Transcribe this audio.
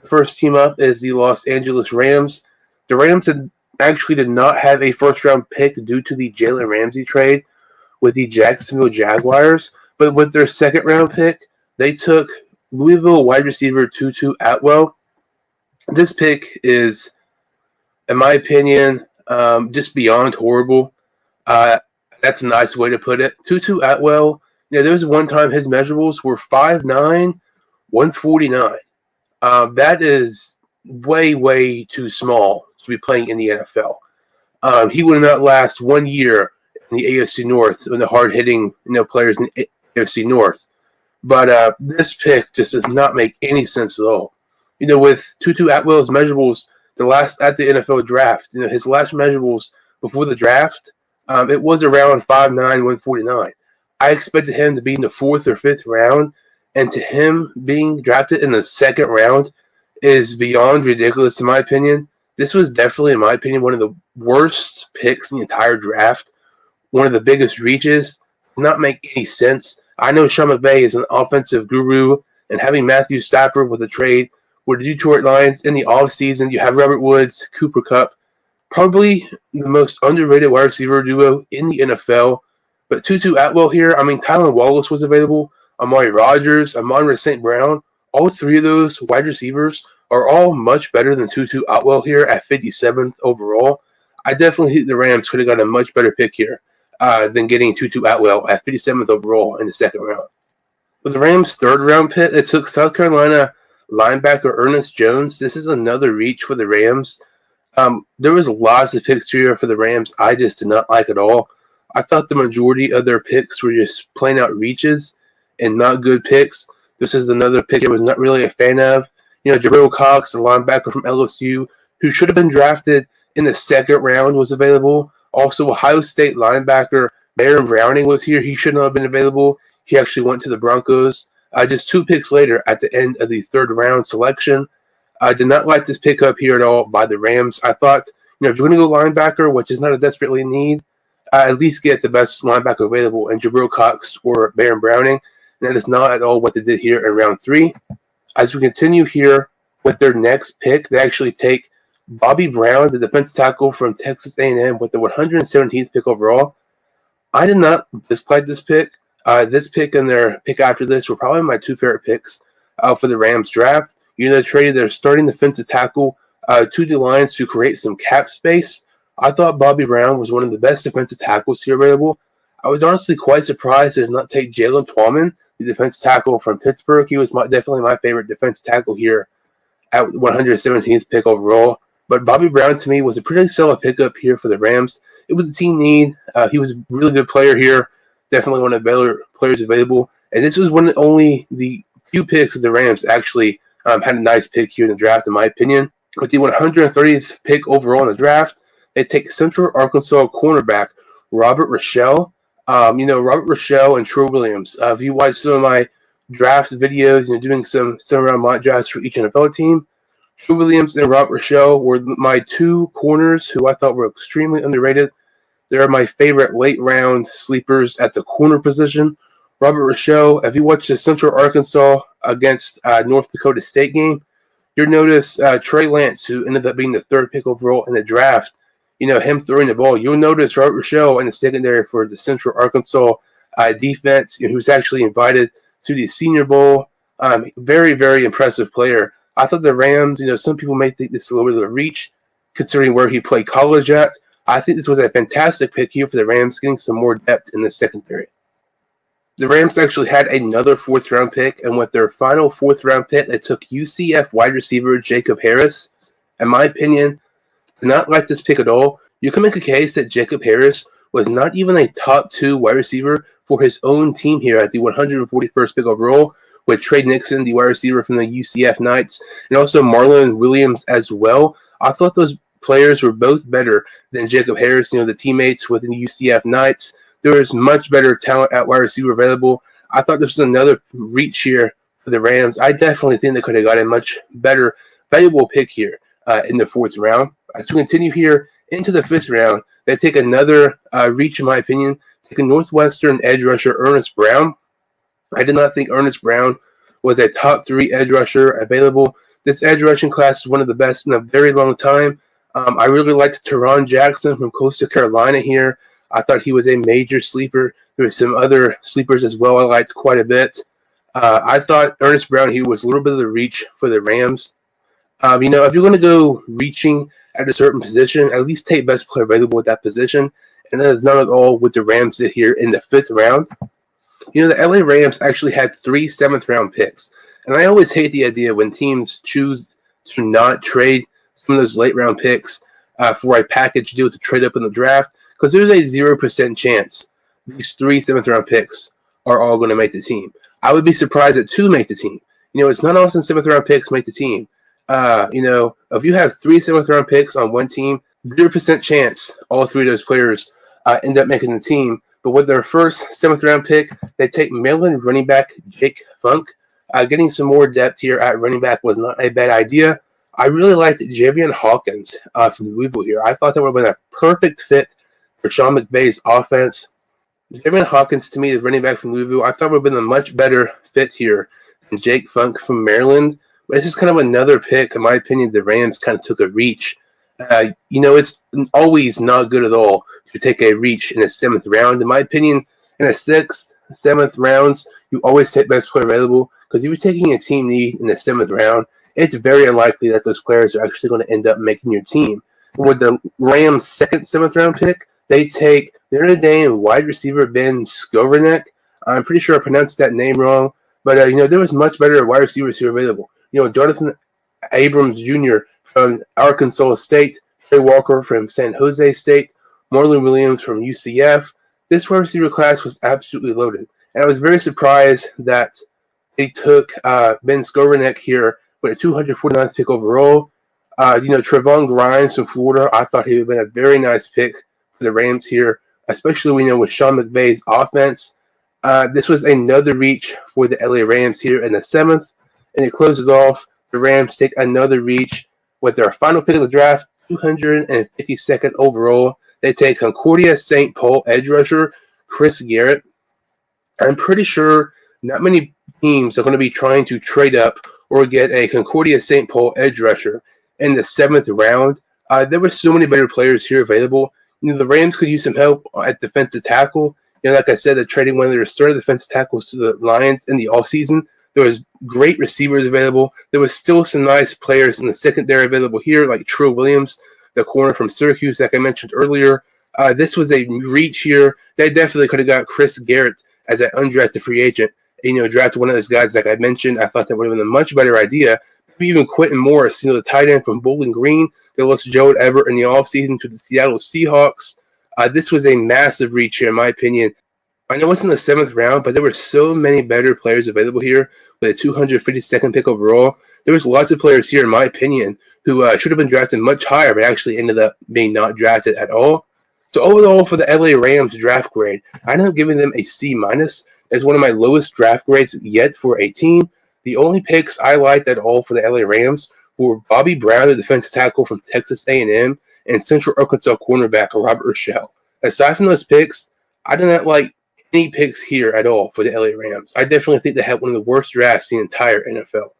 First team up is the Los Angeles Rams. The Rams actually did not have a first-round pick due to the Jalen Ramsey trade with the Jacksonville Jaguars, but with their second-round pick, they took Louisville wide receiver Tutu Atwell. This pick is, in my opinion, just beyond horrible. That's a nice way to put it. Tutu Atwell, there was one time his measurables were 5'9", 149. That is way, way too small to be playing in the NFL. He would not last 1 year in the AFC North in the hard-hitting players in the AFC North. But this pick just does not make any sense at all. With Tutu Atwell's measurables, at the NFL draft, his last measurables before the draft, it was around 5'9", 149. I expected him to be in the 4th or 5th round, and to him being drafted in the 2nd round is beyond ridiculous in my opinion. This was definitely, in my opinion, one of the worst picks in the entire draft. One of the biggest reaches. Does not make any sense. I know Sean McVay is an offensive guru, and having Matthew Stafford with a trade with the Detroit Lions in the offseason, you have Robert Woods, Cooper Kupp, probably the most underrated wide receiver duo in the NFL. But Tutu Atwell here, Tylan Wallace was available, Amari Rodgers, Amon-Ra St. Brown. All three of those wide receivers are all much better than Tutu Atwell here at 57th overall. I definitely think the Rams could have got a much better pick here than getting Tutu Atwell at 57th overall in the 2nd round. With the Rams' 3rd round pick, they took South Carolina linebacker Ernest Jones. This is another reach for the Rams. There was lots of picks here for the Rams I just did not like at all. I thought the majority of their picks were just plain out reaches and not good picks. This is another pick I was not really a fan of. Jabril Cox, the linebacker from LSU, who should have been drafted in the 2nd round, was available. Also, Ohio State linebacker Baron Browning was here. He should not have been available. He actually went to the Broncos. Just 2 picks later at the end of the 3rd round selection. I did not like this pickup here at all by the Rams. I thought, if you're going to go linebacker, which is not a desperately need, at least get the best linebacker available in Jabril Cox or Baron Browning. And that is not at all what they did here in round 3. As we continue here with their next pick, they actually take Bobby Brown, the defensive tackle from Texas A&M, with the 117th pick overall. I did not dislike this pick. This pick and their pick after this were probably my 2 favorite picks for the Rams draft. They traded their starting defensive tackle to the Lions to create some cap space. I thought Bobby Brown was one of the best defensive tackles here available. I was honestly quite surprised they did not take Jalen Twyman, the defensive tackle from Pittsburgh. He was definitely my favorite defensive tackle here at 117th pick overall. But Bobby Brown, to me, was a pretty solid pickup here for the Rams. It was a team need. He was a really good player here. Definitely one of the better players available. And this was only the few picks of the Rams actually had a nice pick here in the draft, in my opinion. With the 130th pick overall in the draft, they take Central Arkansas cornerback Robert Rochelle. Robert Rochelle and Troy Williams. If you watch some of my draft videos, doing some round mock drafts for each NFL team, Troy Williams and Robert Rochelle were my 2 corners who I thought were extremely underrated. They're my favorite late round sleepers at the corner position. Robert Rochelle, if you watch the Central Arkansas against North Dakota State game, you'll notice Trey Lance, who ended up being the 3rd pick overall in the draft, him throwing the ball. You'll notice Robert Rochelle in the secondary for the Central Arkansas defense, who was actually invited to the Senior Bowl. Very, very impressive player. I thought the Rams, some people may think this is a little bit of a reach, considering where he played college at. I think this was a fantastic pick here for the Rams, getting some more depth in the secondary. The Rams actually had another 4th round pick, and with their final 4th round pick, they took UCF wide receiver Jacob Harris. In my opinion, did not like this pick at all. You can make a case that Jacob Harris was not even a top 2 wide receiver for his own team here at the 141st pick overall, with Trey Nixon, the wide receiver from the UCF Knights, and also Marlon Williams as well. I thought those players were both better than Jacob Harris, the teammates within the UCF Knights. There was much better talent at wide receiver available. I thought this was another reach here for the Rams. I definitely think they could have got a much better, valuable pick here in the 4th round. As we continue here into the 5th round, they take another reach, in my opinion, taking Northwestern edge rusher Ernest Brown. I did not think Ernest Brown was a top 3 edge rusher available. This edge rushing class is one of the best in a very long time. I really liked Teron Jackson from Coastal Carolina here. I thought he was a major sleeper. There were some other sleepers as well I liked quite a bit. I thought Ernest Brown here was a little bit of the reach for the Rams. If you're going to go reaching at a certain position, at least take best player available at that position. And that is not at all what the Rams did here in the 5th round. The LA Rams actually had 3 7th-round picks. And I always hate the idea when teams choose to not trade some of those late-round picks for a package deal to trade up in the draft, because there's a 0% chance these 3 7th-round picks are all going to make the team. I would be surprised that 2 make the team. It's not often 7th-round picks make the team. If you have 3 7th-round picks on one team, 0% chance all 3 of those players end up making the team. But with their first 7th-round pick, they take Maryland running back Jake Funk. Getting some more depth here at running back was not a bad idea. I really liked Jabian Hawkins from Louisville here. I thought that would have been a perfect fit for Sean McVay's offense. Jabian Hawkins, to me, the running back from Louisville, I thought would have been a much better fit here than Jake Funk from Maryland. But it's just kind of another pick. In my opinion, the Rams kind of took a reach. It's always not good at all to take a reach in the 7th round. In my opinion, in the 6th, 7th rounds, you always take best player available, because if you're taking a team need in the 7th round, it's very unlikely that those players are actually going to end up making your team. With the Rams' 2nd 7th-round pick, they take Notre Dame wide receiver Ben Skowronek. I'm pretty sure I pronounced that name wrong, but there was much better wide receivers here available. Jonathan Abrams Jr. from Arkansas State, Trey Walker from San Jose State, Marlon Williams from UCF. This wide receiver class was absolutely loaded, and I was very surprised that they took Ben Skowronek here with a 249th pick overall. Trevon Grimes from Florida, I thought he would have been a very nice pick for the Rams here, especially with Sean McVay's offense. This was another reach for the LA Rams here in the 7th, and it closes off. The Rams take another reach with their final pick of the draft, 252nd overall. They take Concordia St. Paul edge rusher Chris Garrett. I'm pretty sure not many teams are going to be trying to trade up or get a Concordia St. Paul edge rusher in the 7th round. There were so many better players here available. The Rams could use some help at defensive tackle. Like I said, they're trading one of their starting defensive tackles to the Lions in the offseason. There was great receivers available. There was still some nice players in the secondary available here, like Trill Williams, the corner from Syracuse, like I mentioned earlier. This was a reach here. They definitely could have got Chris Garrett as an undrafted free agent. Drafted one of those guys, like I mentioned. I thought that would have been a much better idea. Maybe even Quentin Morris, the tight end from Bowling Green, that looks Joe Everett in the offseason to the Seattle Seahawks. This was a massive reach here, in my opinion. I know it's in the 7th round, but there were so many better players available here with a 252nd pick overall. There was lots of players here, in my opinion, who should have been drafted much higher, but actually ended up being not drafted at all. So overall, for the LA Rams draft grade, I ended up giving them a C-. It's one of my lowest draft grades yet for a team. The only picks I liked at all for the LA Rams were Bobby Brown, the defensive tackle from Texas A&M, and Central Arkansas cornerback Robert Rochelle. Aside from those picks, I did not like any picks here at all for the LA Rams. I definitely think they had one of the worst drafts in the entire NFL.